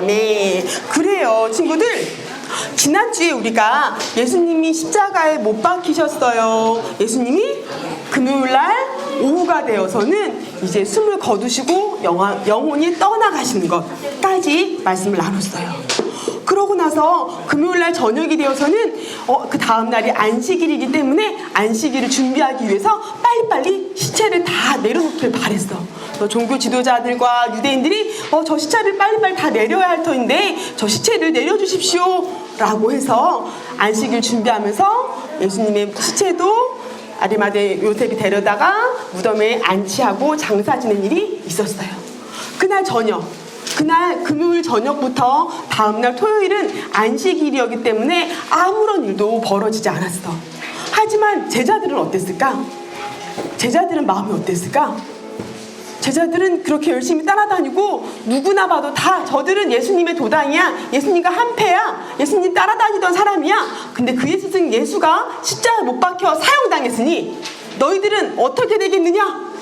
네. 그래요, 친구들. 지난주에 우리가 예수님이 십자가에 못 박히셨어요. 예수님이 금요일날 오후가 되어서는 이제 숨을 거두시고 영혼이 떠나가시는 것까지 말씀을 나눴어요. 그러고 나서 금요일날 저녁이 되어서는 그 다음날이 안식일이기 때문에 안식일을 준비하기 위해서 빨리빨리 시체를 다 내려놓길 바랬어. 종교 지도자들과 유대인들이 저 시체를 빨리빨리 다 내려야 할 터인데 저 시체를 내려주십시오 라고 해서 안식일 준비하면서 예수님의 시체도 아리마대 요셉이 데려다가 무덤에 안치하고 장사 지낸 일이 있었어요. 그날 금요일 저녁부터 다음날 토요일은 안식일이었기 때문에 아무런 일도 벌어지지 않았어. 하지만 제자들은 어땠을까? 제자들은 마음이 어땠을까? 제자들은 그렇게 열심히 따라다니고 누구나 봐도 다 저들은 예수님의 도당이야, 예수님과 한패야, 예수님 따라다니던 사람이야. 근데 그의 스승 예수가 십자가에 못 박혀 사형당했으니 너희들은 어떻게 되겠느냐?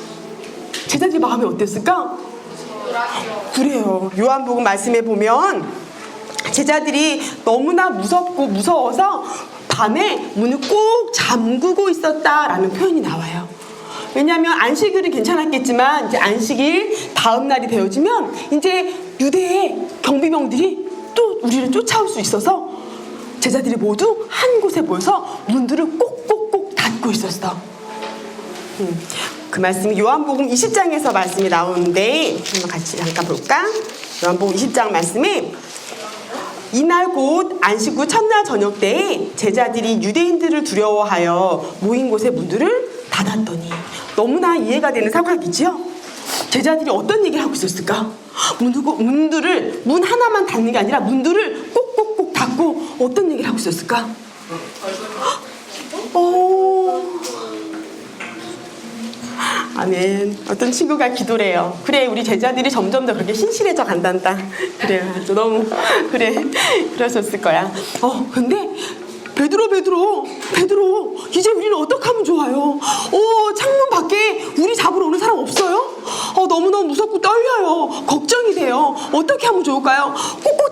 제자들 마음이 어땠을까? 그래요. 요한복음 말씀에 보면 제자들이 너무나 무섭고 무서워서 밤에 문을 꼭 잠그고 있었다라는 표현이 나와요. 왜냐하면 안식일은 괜찮았겠지만 이제 안식일 다음 날이 되어지면 이제 유대의 경비병들이 또 우리를 쫓아올 수 있어서 제자들이 모두 한 곳에 모여서 문들을 꼭꼭꼭 닫고 있었어. 그 말씀이 요한복음 20장에서 말씀이 나오는데 한번 같이 잠깐 볼까? 요한복음 20장 말씀에 이날 곧 안식 후 첫날 저녁 때에 제자들이 유대인들을 두려워하여 모인 곳의 문들을 닫았더니, 너무나 이해가 되는 상황이지요? 제자들이 어떤 얘기를 하고 있었을까? 문 하나만 닫는 게 아니라 문들을 꼭꼭꼭 닫고 어떤 얘기를 하고 있었을까? 아멘. 어떤 친구가 기도래요. 그래, 우리 제자들이 점점 더 그렇게 신실해져 간단다. 그래, 너무 그래, 그러셨을 거야. 근데 베드로, 이제 우리는 어떻게 하면 좋아요? 창문 밖에 우리 잡으러 오는 사람 없어요? 너무너무 무섭고 떨려요. 걱정이 돼요. 어떻게 하면 좋을까요? 꼭꼭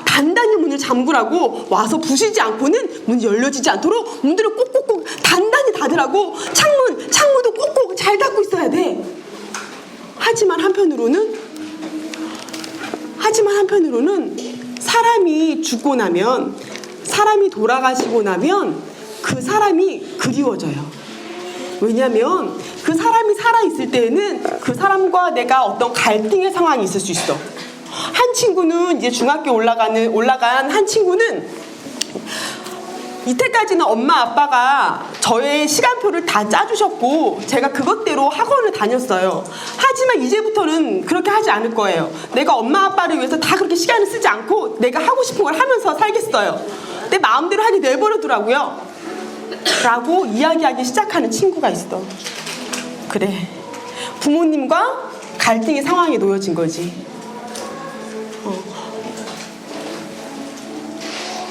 단단히 문을 잠그라고, 와서 부시지 않고는 문이 열려지지 않도록 문들을 꼭꼭꼭 단단히 닫으라고, 창문도 꼭꼭 잘 닫고 있어야 돼. 하지만 한편으로는 사람이 죽고 나면, 사람이 돌아가시고 나면 그 사람이 그리워져요. 왜냐면 그 사람이 살아있을 때에는 그 사람과 내가 어떤 갈등의 상황이 있을 수 있어. 한 친구는 이제 중학교 올라간 한 친구는 이때까지는 엄마 아빠가 저의 시간표를 다 짜주셨고 제가 그것대로 학원을 다녔어요. 하지만 이제부터는 그렇게 하지 않을 거예요. 내가 엄마 아빠를 위해서 다 그렇게 시간을 쓰지 않고 내가 하고 싶은 걸 하면서 살겠어요. 내 마음대로 하니 내버려두라고요 라고 이야기하기 시작하는 친구가 있어. 그래, 부모님과 갈등의 상황에 놓여진 거지.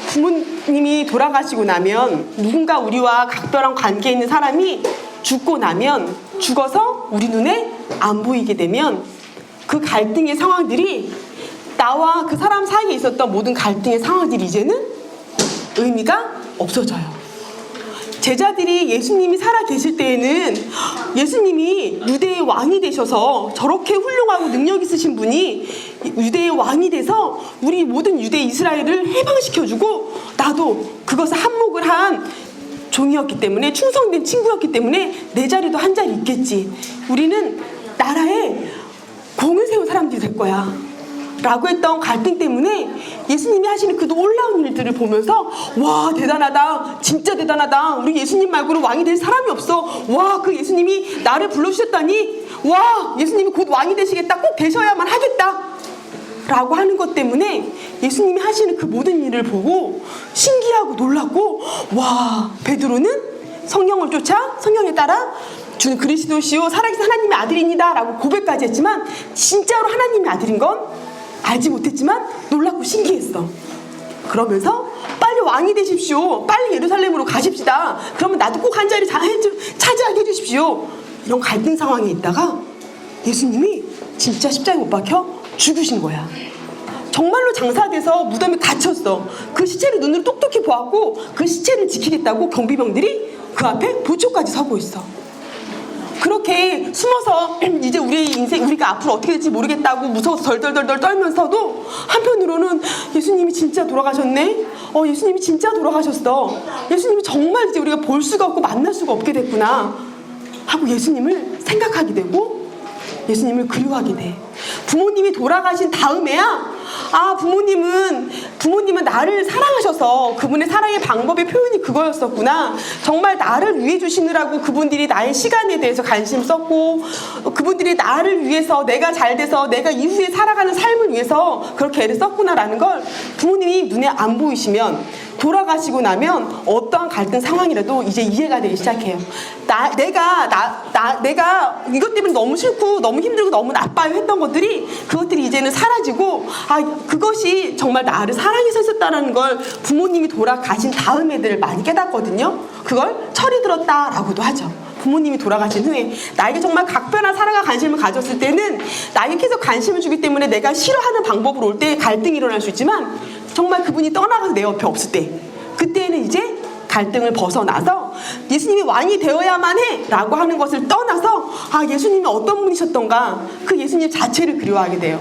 부모님이 돌아가시고 나면, 누군가 우리와 각별한 관계에 있는 사람이 죽어서 우리 눈에 안 보이게 되면 그 갈등의 상황들이, 나와 그 사람 사이에 있었던 모든 갈등의 상황들이 이제는 의미가 없어져요. 제자들이 예수님이 살아 계실 때에는 예수님이 유대의 왕이 되셔서, 저렇게 훌륭하고 능력 있으신 분이 유대의 왕이 돼서 우리 모든 유대 이스라엘을 해방시켜주고, 나도 그것을 한몫을 한 종이었기 때문에, 충성된 친구였기 때문에 내 자리도 한 자리 있겠지. 우리는 나라에 공을 세운 사람들이 될 거야 라고 했던 갈등 때문에 예수님이 하시는 그 놀라운 일들을 보면서, 와, 대단하다, 진짜 대단하다, 우리 예수님 말고는 왕이 될 사람이 없어, 와, 그 예수님이 나를 불러주셨다니, 와, 예수님이 곧 왕이 되시겠다, 꼭 되셔야만 하겠다 라고 하는 것 때문에 예수님이 하시는 그 모든 일을 보고 신기하고 놀랐고, 와, 베드로는 성령을 쫓아, 성령에 따라 주는 그리스도시요 살아계신 하나님의 아들입니다 라고 고백까지 했지만, 진짜로 하나님의 아들인 건 알지 못했지만 놀랍고 신기했어. 그러면서 빨리 왕이 되십시오, 빨리 예루살렘으로 가십시다, 그러면 나도 꼭 한 자리 차지하게 해주십시오, 이런 갈등 상황에 있다가 예수님이 진짜 십자가에 못 박혀 죽으신 거야. 장사돼서 무덤에 갇혔어. 그 시체를 눈으로 똑똑히 보았고 그 시체를 지키겠다고 경비병들이 그 앞에 보초까지 서고 있어. 그렇게 숨어서 이제 우리 인생, 우리가 앞으로 어떻게 될지 모르겠다고 무서워서 덜덜덜덜 떨면서도 한편으로는 예수님이 진짜 돌아가셨네? 예수님이 진짜 돌아가셨어. 예수님이 정말 이제 우리가 볼 수가 없고 만날 수가 없게 됐구나 하고 예수님을 생각하게 되고 예수님을 그리워하게 돼. 부모님이 돌아가신 다음에야 부모님은 나를 사랑하셔서 그분의 사랑의 방법의 표현이 그거였었구나. 정말 나를 위해 주시느라고 그분들이 나의 시간에 대해서 관심 썼고 그분들이 나를 위해서 내가 잘 돼서 내가 이후에 살아가는 삶을 위해서 그렇게 애를 썼구나라는 걸 부모님이 눈에 안 보이시면 돌아가시고 나면 어떠한 갈등 상황이라도 이제 이해가 되기 시작해요. 내가 이것 때문에 너무 싫고 너무 힘들고 너무 나빠요 했던 것들이 그것들이 이제는 사라지고 그것이 정말 나를 사랑해서 했었다는 걸 부모님이 돌아가신 다음에들 많이 깨닫거든요. 그걸 철이 들었다라고도 하죠. 부모님이 돌아가신 후에 나에게 정말 각별한 사랑과 관심을 가졌을 때는 나에게 계속 관심을 주기 때문에 내가 싫어하는 방법으로 올 때 갈등이 일어날 수 있지만 정말 그분이 떠나가서 내 옆에 없을 때 그때는 이제 갈등을 벗어나서 예수님이 왕이 되어야만 해 라고 하는 것을 떠나서 예수님이 어떤 분이셨던가 그 예수님 자체를 그리워하게 돼요.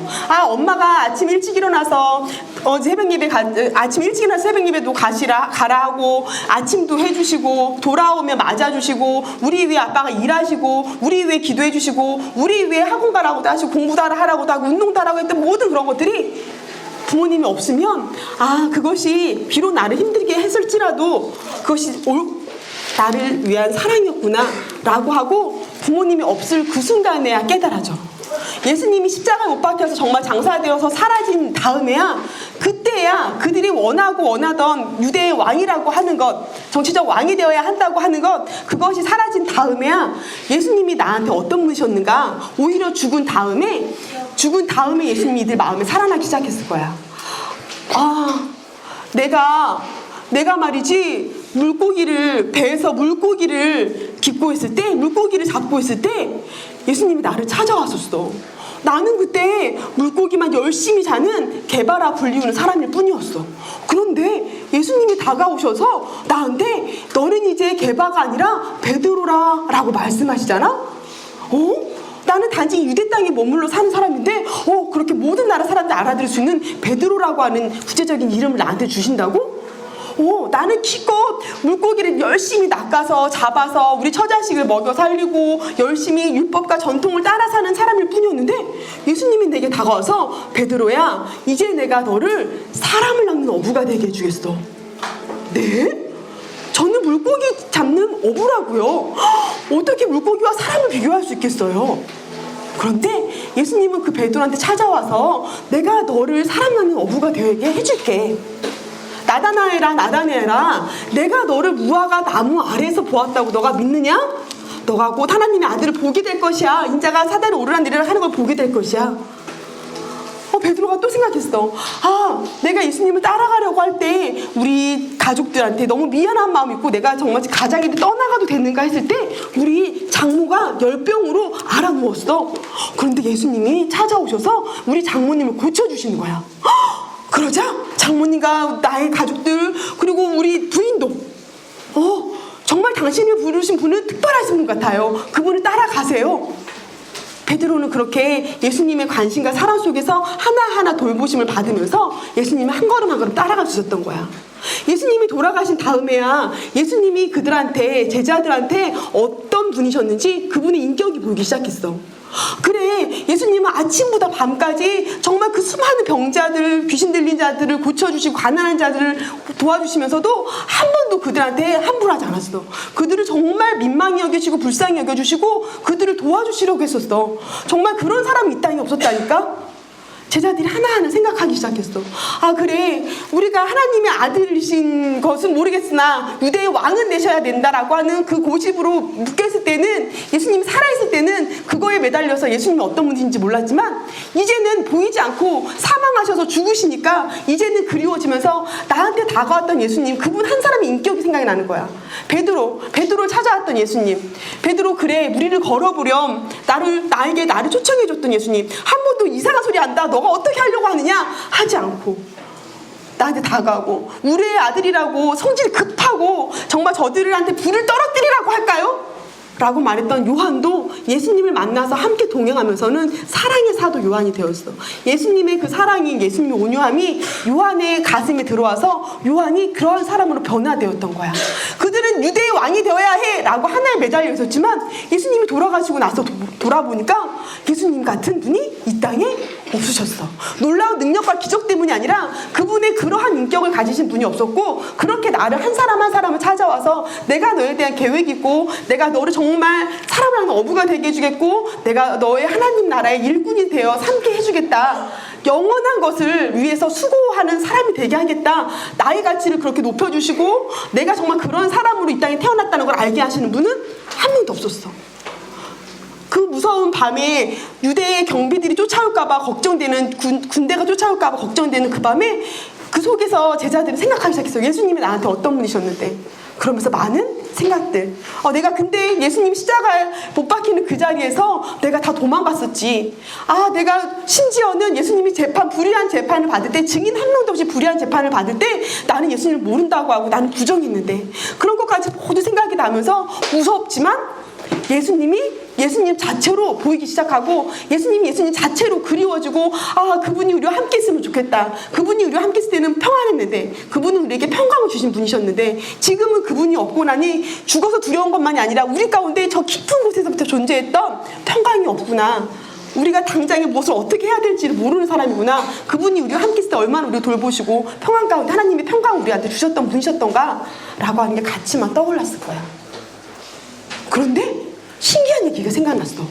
엄마가 아침 일찍 일어나서 아침 일찍 일어나서 새벽 예배도 가라 하고 아침도 해주시고 돌아오면 맞아주시고 우리 위해 아빠가 일하시고 우리 위해 기도해 주시고 우리 위해 학원 가라고도 하시고 공부도 하라고도 하고 운동도 하라고 했던 모든 그런 것들이 부모님이 없으면 그것이 비록 나를 힘들게 했을지라도 그것이 나를 위한 사랑이었구나 라고 하고 부모님이 없을 그 순간에야 깨달아져. 예수님이 십자가에 못 박혀서 정말 장사되어서 사라진 다음에야 그때야 그들이 원하던 유대의 왕이라고 하는 것, 정치적 왕이 되어야 한다고 하는 것, 그것이 사라진 다음에야 예수님이 나한테 어떤 분이셨는가. 오히려 죽은 다음에 예수님이 이들 마음에 살아나기 시작했을 거야. 내가 말이지 배에서 물고기를 잡고 있을 때 예수님이 나를 찾아왔었어. 나는 그때 물고기만 열심히 자는 개바라 불리우는 사람일 뿐이었어. 그런데 예수님이 다가오셔서 나한테 너는 이제 개바가 아니라 베드로라 라고 말씀하시잖아. 나는 단지 유대 땅에 머물러 사는 사람인데 그렇게 모든 나라 사람들 알아들을 수 있는 베드로라고 하는 구체적인 이름을 나한테 주신다고? 나는 기껏 물고기를 열심히 낚아서 잡아서 우리 처자식을 먹여 살리고 열심히 율법과 전통을 따라 사는 사람일 뿐이었는데 예수님이 내게 다가와서 베드로야 이제 내가 너를 사람을 낚는 어부가 되게 해주겠어. 네? 저는 물고기 잡는 어부라고요. 어떻게 물고기와 사람을 비교할 수 있겠어요? 그런데 예수님은 그 베드로한테 찾아와서 내가 너를 사람 낚는 어부가 되게 해줄게. 나다나엘아 내가 너를 무화과 나무 아래에서 보았다고 너가 믿느냐? 너가 곧 하나님의 아들을 보게 될 것이야. 인자가 사단에 오르락내리락 하는 걸 보게 될 것이야. 베드로가 또 생각했어. 내가 예수님을 따라가려고 할 때 우리 가족들한테 너무 미안한 마음이 있고 내가 정말 가장에도 떠나가도 되는가 했을 때 우리 장모가 열병으로 알아 누웠어. 그런데 예수님이 찾아오셔서 우리 장모님을 고쳐주시는 거야. 그러자 장모님과 나의 가족들 그리고 우리 부인도 정말 당신을 부르신 분은 특별하신 분 같아요. 그분을 따라가세요. 베드로는 그렇게 예수님의 관심과 사랑 속에서 하나하나 돌보심을 받으면서 예수님을 한 걸음 한 걸음 따라가 주셨던 거야. 예수님이 돌아가신 다음에야 예수님이 그들한테 제자들한테 어떤 분이셨는지 그분의 인격이 보이기 시작했어. 그래, 예수님은 아침부터 밤까지 정말 그 수많은 병자들, 귀신 들린 자들을 고쳐주시고 가난한 자들을 도와주시면서도 한 번도 그들한테 함부로 하지 않았어. 그들을 정말 민망히 여겨주시고 불쌍히 여겨주시고 그들을 도와주시려고 했었어. 정말 그런 사람이 이 땅에 없었다니까? 제자들이 하나하나 생각하기 시작했어. 그래, 우리가 하나님의 아들이신 것은 모르겠으나 유대의 왕은 되셔야 된다라고 하는 그 고집으로 묶였을 때는, 예수님이 살아있을 때는 그거에 매달려서 예수님이 어떤 분인지 몰랐지만 이제는 보이지 않고 사망하셔서 죽으시니까 이제는 그리워지면서 나한테 다가왔던 예수님, 그분 한 사람의 인격이 생각이 나는 거야. 베드로를 찾아왔던 예수님. 베드로, 그래, 우리를 걸어보렴. 나를 초청해줬던 예수님. 한 번도 이상한 소리 한다. 너가 어떻게 하려고 하느냐? 하지 않고 나한테 다가오고 우리의 아들이라고 성질이 급하고 정말 저들한테 불을 떨어뜨리라고 할까요? 라고 말했던 요한도 예수님을 만나서 함께 동행하면서는 사랑의 사도 요한이 되었어. 예수님의 그 사랑이, 예수님의 온유함이 요한의 가슴에 들어와서 요한이 그러한 사람으로 변화되었던 거야. 그들은 유대의 왕이 되어야 해 라고 하나에 매달려 있었지만 예수님이 돌아가시고 나서 돌아보니까 예수님 같은 분이 이 땅에 없으셨어. 놀라운 능력과 기적 때문이 아니라 그분의 그러한 인격을 가지신 분이 없었고, 그렇게 나를 한 사람 한 사람을 찾아와서 내가 너에 대한 계획이 있고 내가 너를 정말 사람을 하는 어부가 되게 해주겠고 내가 너의 하나님 나라의 일꾼이 되어 삼게 해주겠다, 영원한 것을 위해서 수고하는 사람이 되게 하겠다, 나의 가치를 그렇게 높여주시고 내가 정말 그런 사람으로 이 땅에 태어났다는 걸 알게 하시는 분은 한 명도 없었어. 그 무서운 밤에 유대의 경비들이 쫓아올까봐 걱정되는, 군대가 쫓아올까봐 걱정되는 그 밤에 그 속에서 제자들이 생각하기 시작했어요. 예수님이 나한테 어떤 분이셨는데. 그러면서 많은 생각들. 내가 근데 예수님 십자가에 못 박히는 그 자리에서 내가 다 도망갔었지. 내가 심지어는 예수님이 불의한 재판을 받을 때, 증인 한 명도 없이 불의한 재판을 받을 때 나는 예수님을 모른다고 하고 나는 부정했는데, 그런 것까지 모두 생각이 나면서 무섭지만 예수님 자체로 보이기 시작하고 예수님 자체로 그리워지고, 그분이 우리와 함께 있으면 좋겠다. 그분이 우리와 함께 있을 때는 평안했는데, 그분은 우리에게 평강을 주신 분이셨는데 지금은 그분이 없고 나니 죽어서 두려운 것만이 아니라 우리 가운데 저 깊은 곳에서부터 존재했던 평강이 없구나. 우리가 당장에 무엇을 어떻게 해야 될지를 모르는 사람이구나. 그분이 우리와 함께 있을 때 얼마나 우리를 돌보시고 평안 가운데 하나님의 평강을 우리한테 주셨던 분이셨던가 라고 하는 게 같이 막 떠올랐을 거야. 그런데 신기한 얘기가 생각났어.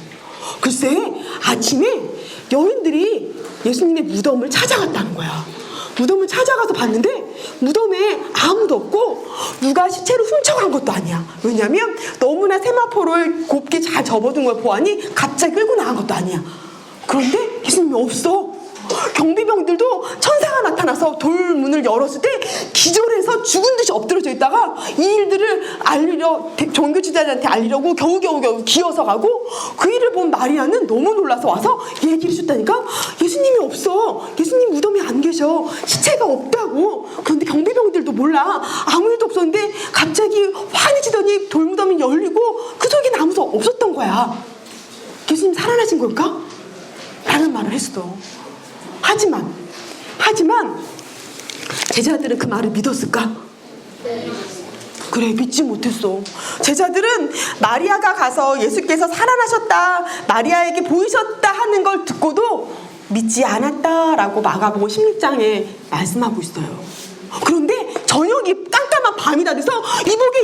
글쎄, 아침에 여인들이 예수님의 무덤을 찾아갔다는 거야. 무덤을 찾아가서 봤는데 무덤에 아무도 없고 누가 시체를 훔쳐간 것도 아니야. 왜냐면 너무나 세마포를 곱게 잘 접어둔 걸 보아니 갑자기 끌고 나간 것도 아니야. 그런데 예수님이 없어. 경비병들도 천사가 나타나서 돌문을 열었을 때 기절해서 죽은 듯이 엎드려져 있다가 이 일들을 종교지도자들한테 알리려고 겨우겨우 기어서 가고, 그 일을 본 마리아는 너무 놀라서 와서 얘기를 해줬다니까. 예수님이 없어. 예수님 무덤에 안 계셔. 시체가 없다고. 그런데 경비병들도 몰라. 아무 일도 없었는데 갑자기 환해지더니 돌무덤이 열리고 그 속에는 아무도 없었던 거야. 예수님 살아나신 걸까? 라는 말을 했어. 하지만 제자들은 그 말을 믿었을까? 그래, 믿지 못했어. 제자들은 마리아가 가서 예수께서 살아나셨다, 마리아에게 보이셨다 하는 걸 듣고도 믿지 않았다라고 마가복음 16장에 말씀하고 있어요. 그런데 저녁이 깜깜한 밤이 다 돼서 이보게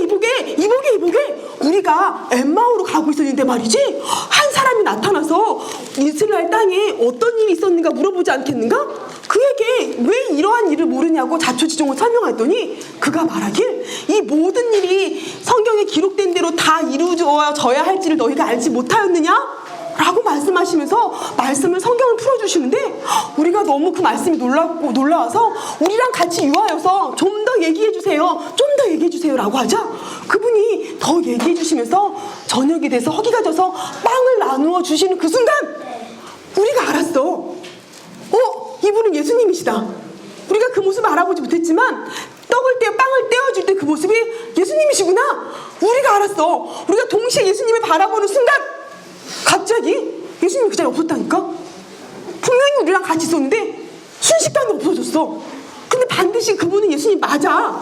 우리가 엠마오로 가고 있었는데 말이지, 한 사람이 나타나서 이스라엘 땅에 어떤 일이 있었는가 물어보지 않겠는가? 그에게 왜 이러한 일을 모르냐고 자초지종을 설명했더니 그가 말하길, 이 모든 일이 성경에 기록된 대로 다 이루어져야 할지를 너희가 알지 못하였느냐? 라고 말씀하시면서 성경을 풀어주시는데, 우리가 너무 그 말씀이 놀라워서 우리랑 같이 유하여서 좀 더 얘기해주세요 라고 하자 그분이 더 얘기해주시면서 저녁이 돼서 허기가 져서 빵을 나누어 주시는 그 순간 우리가 알았어. 이분은 예수님이시다. 우리가 그 모습을 알아보지 못했지만 빵을 떼어줄 때 그 모습이 예수님이시구나. 우리가 알았어. 우리가 동시에 예수님을 바라보는 순간 갑자기 예수님이 그 자리에 없었다니까. 분명히 우리랑 같이 있었는데 순식간에 없어졌어. 근데 반드시 그분은 예수님 맞아.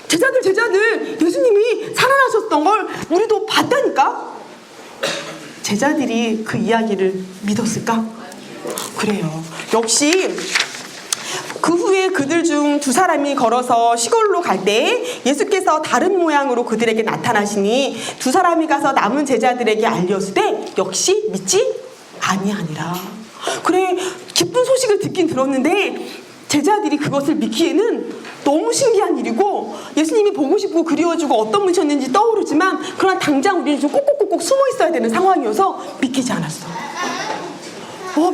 제자들 예수님이 살아나셨던 걸 우리도 봤다니까. 제자들이 그 이야기를 믿었을까? 그래요. 역시 그 후에 그들 중 두 사람이 걸어서 시골로 갈 때 예수께서 다른 모양으로 그들에게 나타나시니 두 사람이 가서 남은 제자들에게 알렸을 때 역시 믿지 아니하니라. 그래, 기쁜 소식을 듣긴 들었는데 제자들이 그것을 믿기에는 너무 신기한 일이고, 예수님이 보고 싶고 그리워지고 어떤 분이셨는지 떠오르지만 그러나 당장 우리는 좀 꼭꼭꼭꼭 숨어 있어야 되는 상황이어서 믿기지 않았어.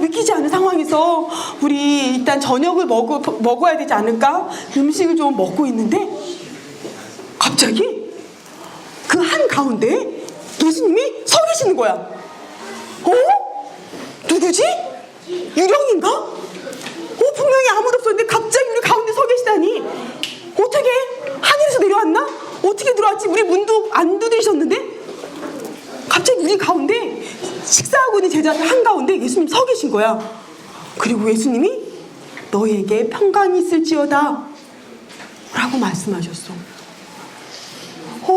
믿기지 않은 상황에서 우리 일단 저녁을 먹어야 되지 않을까? 음식을 좀 먹고 있는데 갑자기 그 한가운데 예수님이 서 계시는 거야. 누구지? 유령인가? 분명히 아무도 없었는데 갑자기 우리 가운데 서 계시다니. 어떻게 하늘에서 내려왔나? 어떻게 들어왔지? 우리 문도 안 두드리셨는데 갑자기 우리 가운데 식사하고 있는 제자들 한가운데 예수님 서 계신 거야. 그리고 예수님이 너에게 평강이 있을지어다 라고 말씀하셨어.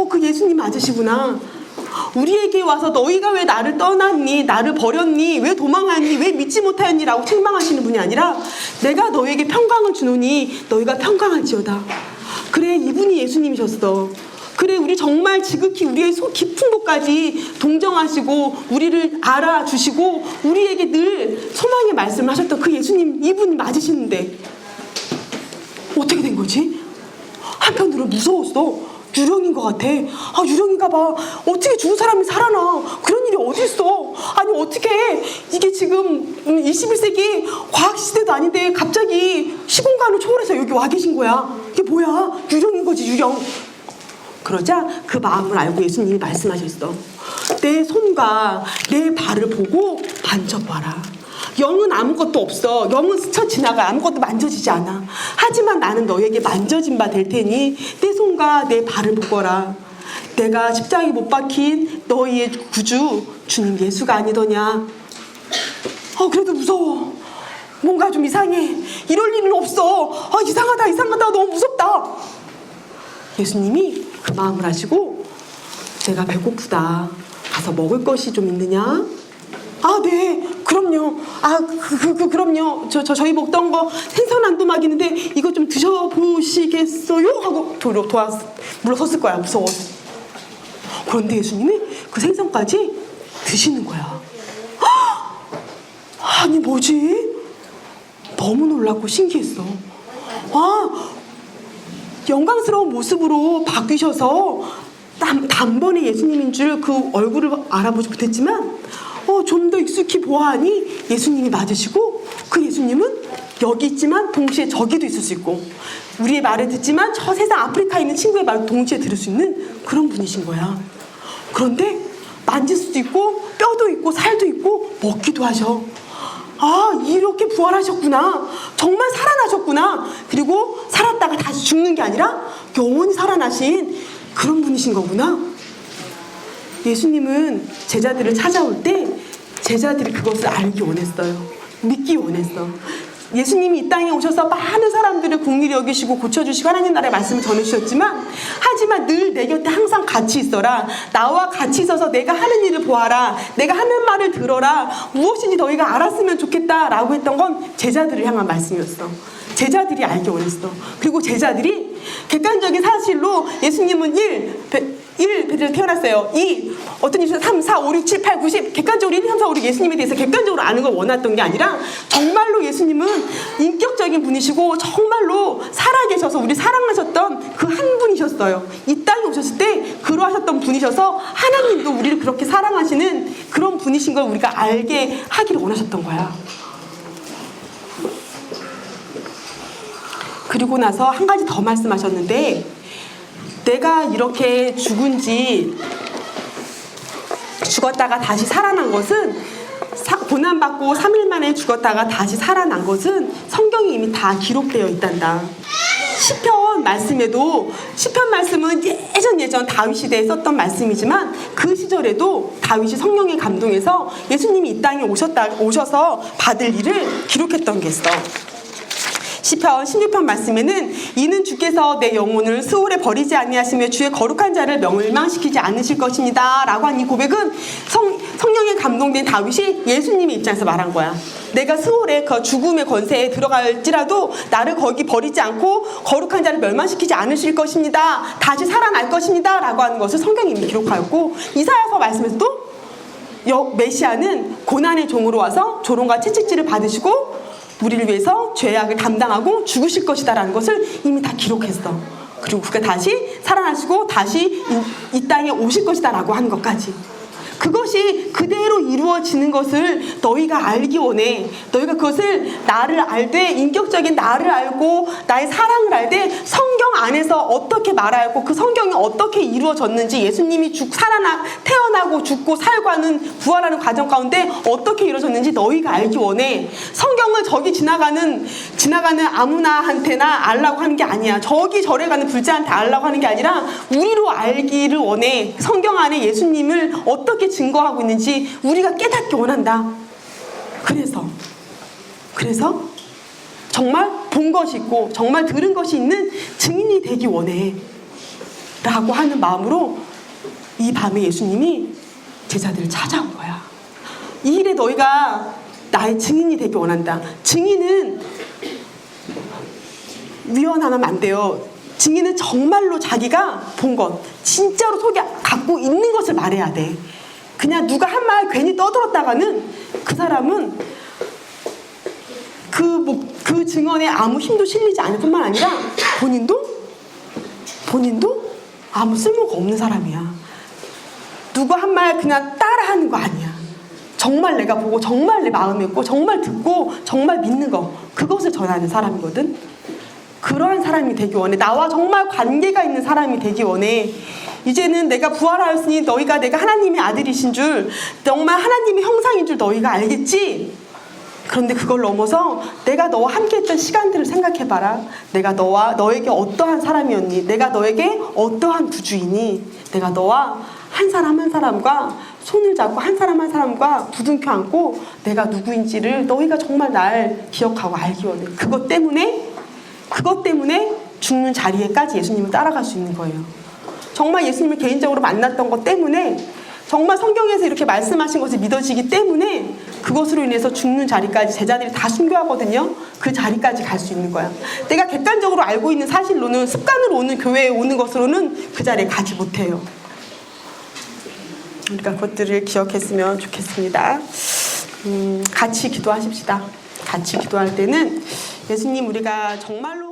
그 예수님 맞으시구나. 우리에게 와서 너희가 왜 나를 떠났니? 나를 버렸니? 왜 도망하니? 왜 믿지 못하였니? 라고 책망하시는 분이 아니라 내가 너에게 평강을 주노니 너희가 평강할지어다. 그래, 이분이 예수님이셨어. 그래, 우리 정말 지극히 우리의 속 깊은 곳까지 동정하시고 우리를 알아주시고 우리에게 늘 소망의 말씀을 하셨던 그 예수님, 이분이 맞으시는데 어떻게 된 거지? 한편으로 무서웠어. 유령인 것 같아. 유령인가 봐. 어떻게 죽은 사람이 살아나? 그런 일이 어디 있어? 아니, 어떻게 이게 지금 21세기 과학시대도 아닌데 갑자기 시공간을 초월해서 여기 와 계신 거야. 이게 뭐야? 유령인 거지, 유령. 그러자 그 마음을 알고 예수님이 말씀하셨어. 내 손과 내 발을 보고 만져봐라. 영은 아무것도 없어. 영은 스쳐 지나가. 아무것도 만져지지 않아. 하지만 나는 너에게 만져진 바 될 테니 내 손과 내 발을 보거라. 내가 십자가에 못 박힌 너희의 구주 주님 예수가 아니더냐. 그래도 무서워. 뭔가 좀 이상해. 이럴 일은 없어. 이상하다. 너무 무섭다. 예수님이 그 마음을 아시고 내가 배고프다. 가서 먹을 것이 좀 있느냐? 네, 그럼요. 그럼요. 저희 먹던 거 생선 안도막이는데 이거 좀 드셔보시겠어요? 하고 물러섰을 거야. 무서워서. 그런데 예수님이 그 생선까지 드시는 거야. 아니, 뭐지? 너무 놀랍고 신기했어. 영광스러운 모습으로 바뀌셔서 단번에 예수님인 줄 그 얼굴을 알아보지 못했지만 좀 더 익숙히 보아하니 예수님이 맞으시고 그 예수님은 여기 있지만 동시에 저기도 있을 수 있고 우리의 말을 듣지만 저 세상 아프리카에 있는 친구의 말을 동시에 들을 수 있는 그런 분이신 거야. 그런데 만질 수도 있고 뼈도 있고 살도 있고 먹기도 하셔. 이렇게 부활하셨구나. 정말 살아나셨구나. 그리고 살았다가 다시 죽는 게 아니라 영원히 살아나신 그런 분이신 거구나. 예수님은 제자들을 찾아올 때 제자들이 그것을 알기 원했어요. 믿기 원했어. 예수님이 이 땅에 오셔서 많은 사람들을 긍휼히 여기시고 고쳐주시고 하나님 나라의 말씀을 전해주셨지만 하지만 늘 내 곁에 항상 같이 있어라. 나와 같이 있어서 내가 하는 일을 보아라. 내가 하는 말을 들어라. 무엇인지 너희가 알았으면 좋겠다라고 했던 건 제자들을 향한 말씀이었어. 제자들이 알기 원했어. 그리고 제자들이 객관적인 사실로 예수님은 1 베드로 태어났어요. 2 어떤 일이 3, 4, 5, 6, 7, 8, 9, 10 객관적으로 1, 2, 3, 4, 5, 6 예수님에 대해서 객관적으로 아는 걸 원했던 게 아니라 정말로 예수님은 인격적인 분이시고 정말로 살아계셔서 우리 사랑하셨던 그 한 분이셨어요. 이 땅에 오셨을 때 그러하셨던 분이셔서 하나님도 우리를 그렇게 사랑하시는 그런 분이신 걸 우리가 알게 하기를 원하셨던 거야. 그리고 나서 한 가지 더 말씀하셨는데 내가 이렇게 죽었다가 다시 살아난 것은 고난받고 3일 만에 죽었다가 다시 살아난 것은 성경에 이미 다 기록되어 있단다. 시편 말씀에도 시편 말씀은 예전 다윗 시대에 썼던 말씀이지만 그 시절에도 다윗이 성령에 감동해서 예수님이 이 땅에 오셔서 받을 일을 기록했던 게 있어. 시편 16편 말씀에는 이는 주께서 내 영혼을 스올에 버리지 아니하시며 주의 거룩한 자를 멸망시키지 않으실 것입니다 라고 한 이 고백은 성령에 감동된 다윗이 예수님의 입장에서 말한 거야. 내가 스올의 그 죽음의 권세에 들어갈지라도 나를 거기 버리지 않고 거룩한 자를 멸망시키지 않으실 것입니다. 다시 살아날 것입니다 라고 하는 것을 성경이 이미 기록하였고 이사야서 말씀에서도 메시아는 고난의 종으로 와서 조롱과 채찍질을 받으시고 우리를 위해서 죄악을 감당하고 죽으실 것이다 라는 것을 이미 다 기록했어. 그리고 그가 다시 살아나시고 다시 이 땅에 오실 것이다 라고 하는 것까지. 그것이 그대로 이루어지는 것을 너희가 알기 원해. 너희가 그것을 나를 알되, 인격적인 나를 알고 나의 사랑을 알되 성경 안에서 어떻게 말하고 그 성경이 어떻게 이루어졌는지, 예수님이 태어나고 죽고 살고하는 부활하는 과정 가운데 어떻게 이루어졌는지 너희가 알기 원해. 성경은 저기 지나가는 아무나한테나 알라고 하는 게 아니야. 저기 절에 가는 불자한테 알라고 하는 게 아니라 우리로 알기를 원해. 성경 안에 예수님을 어떻게 증거하고 있는지 우리가 깨닫기 원한다. 그래서 정말 본 것이 있고 정말 들은 것이 있는 증인이 되기 원해 라고 하는 마음으로 이 밤에 예수님이 제자들을 찾아온 거야. 이 일에 너희가 나의 증인이 되기 원한다. 증인은 위헌하면 안 돼요. 증인은 정말로 자기가 본 것, 진짜로 속에 갖고 있는 것을 말해야 돼. 그냥 누가 한 말 괜히 떠들었다가는 그 사람은 그 증언에 아무 힘도 실리지 않을 뿐만 아니라 본인도 아무 쓸모가 없는 사람이야. 누가 한 말 그냥 따라하는 거 아니야. 정말 내가 보고 정말 내 마음에 있고 정말 듣고 정말 믿는 거, 그것을 전하는 사람이거든. 그러한 사람이 되기 원해. 나와 정말 관계가 있는 사람이 되기 원해. 이제는 내가 부활하였으니 너희가 내가 하나님의 아들이신 줄, 정말 하나님의 형상인 줄 너희가 알겠지? 그런데 그걸 넘어서 내가 너와 함께했던 시간들을 생각해봐라. 내가 너에게 어떠한 사람이었니? 내가 너에게 어떠한 구주이니? 내가 너와 한 사람 한 사람과 손을 잡고 한 사람 한 사람과 부둥켜 안고 내가 누구인지를 너희가 정말 날 기억하고 알기 원해. 그것 때문에 죽는 자리에까지 예수님을 따라갈 수 있는 거예요. 정말 예수님을 개인적으로 만났던 것 때문에, 정말 성경에서 이렇게 말씀하신 것이 믿어지기 때문에 그것으로 인해서 죽는 자리까지 제자들이 다 순교하거든요. 그 자리까지 갈 수 있는 거야. 내가 객관적으로 알고 있는 사실로는, 습관으로 오는 교회에 오는 것으로는 그 자리에 가지 못해요. 우리가 그것들을 기억했으면 좋겠습니다. 같이 기도하십시다. 같이 기도할 때는 예수님, 우리가 정말로